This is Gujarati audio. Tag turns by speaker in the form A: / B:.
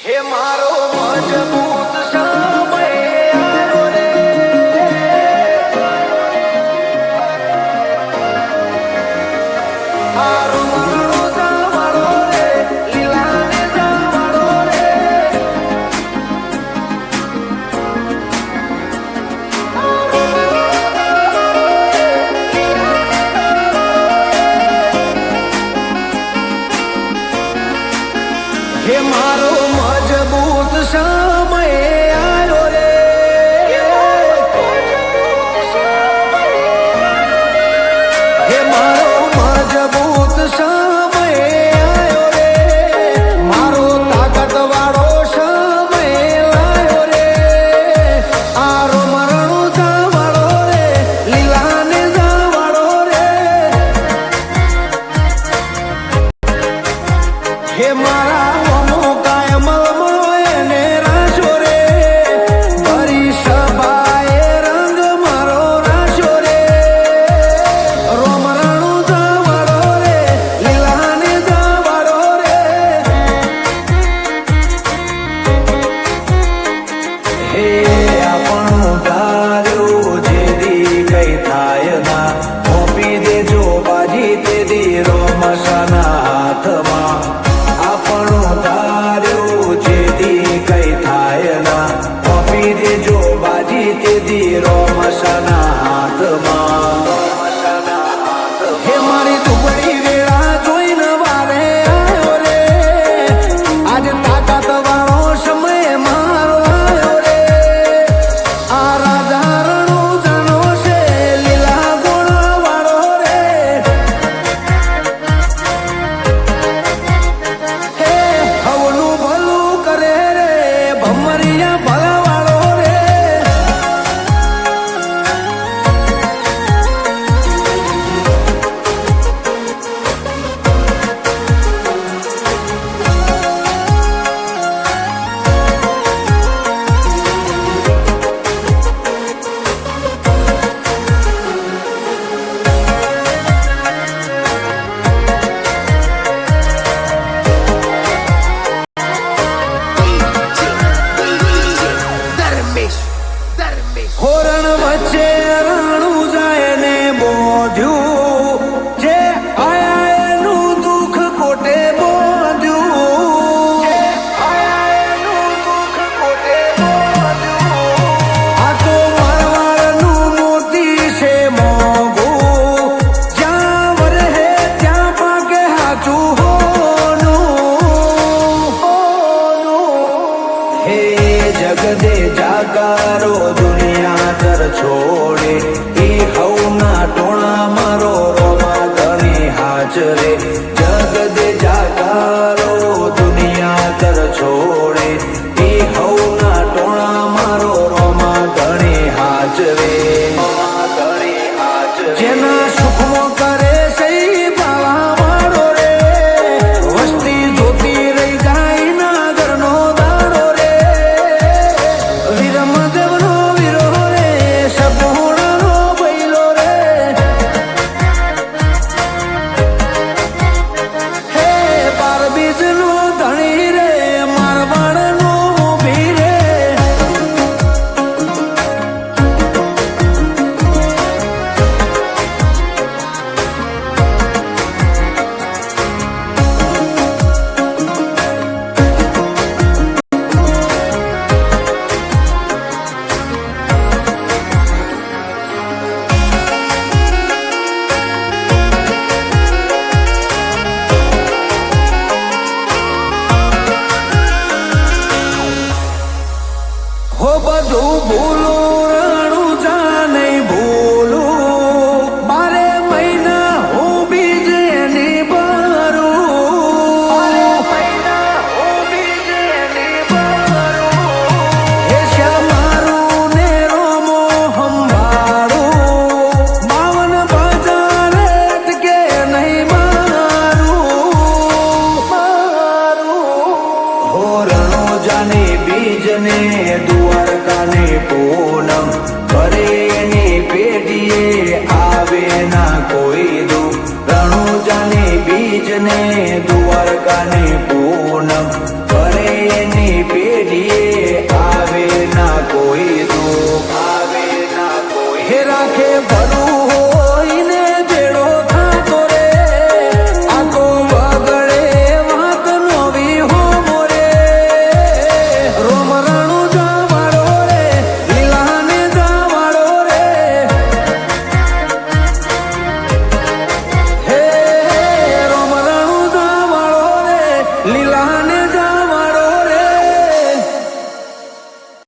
A: હે મારો મજબૂત સમય આવ્યો રે, મારો મારો જમાડો રે, લીલાને જમાડો રે. હે મારો મજબૂત સમય આવ્યો રે, હે મારો મજબૂત સમય આવ્યો રે, મારો તાકાત વાળો સમય લાયો રે. આરો મરણો જવાળો રે, લીલાને જવાળો રે. હે મારા હે મારી દુબળી વેળા જોઈને વારે આવ્યો રે, આજે તાકાત વાળો સમય મારો આવ્યો રે. આ રાજા રણો જાણો છે, લીલા ગોળા વાળો રે. હે હવનું ભલું કરે રે, ભમરિયા ભલા વાળો રે. હોરણ વચ્ચે રાણું જાય ને બોધ્યું, જે આયા એનું દુઃખ કોટે બોધ્યું. આ તો મારવાડનું મોતી છે મોંઘું, જ્યાં વરહે ત્યાં પાકે હાચું હોનું. હે જગદે જાગારો છોડે એ હવના ટોણા મારો રોમા ધણી હાજરે. જગદે જાગારો દુનિયા તર છોડે એ હવના ટોણા મારો રોમા ધણી હાજરે. જેના સુખમો કરે સહી પાવા વાળો રે, વસ્તી જોતી રહી જાય ના ઘરનો દાડો રે. વીરમદેવનો હો બધું ભૂલું રાણું જા નહીં ભૂલું, 12 મહિના હું બીજ એની ભરું. હે શ્યા મારું ને રોમો સંભાળું, 52 બજાર કે નહીં મારું. હો રણો જાને બીજને દ્વારકાને પૂનમ કરે એની પેઢીએ આવે ના કોઈ દુઃખ. રણુજાને બીજને દ્વારકાને પૂનમ કરે એની પેઢી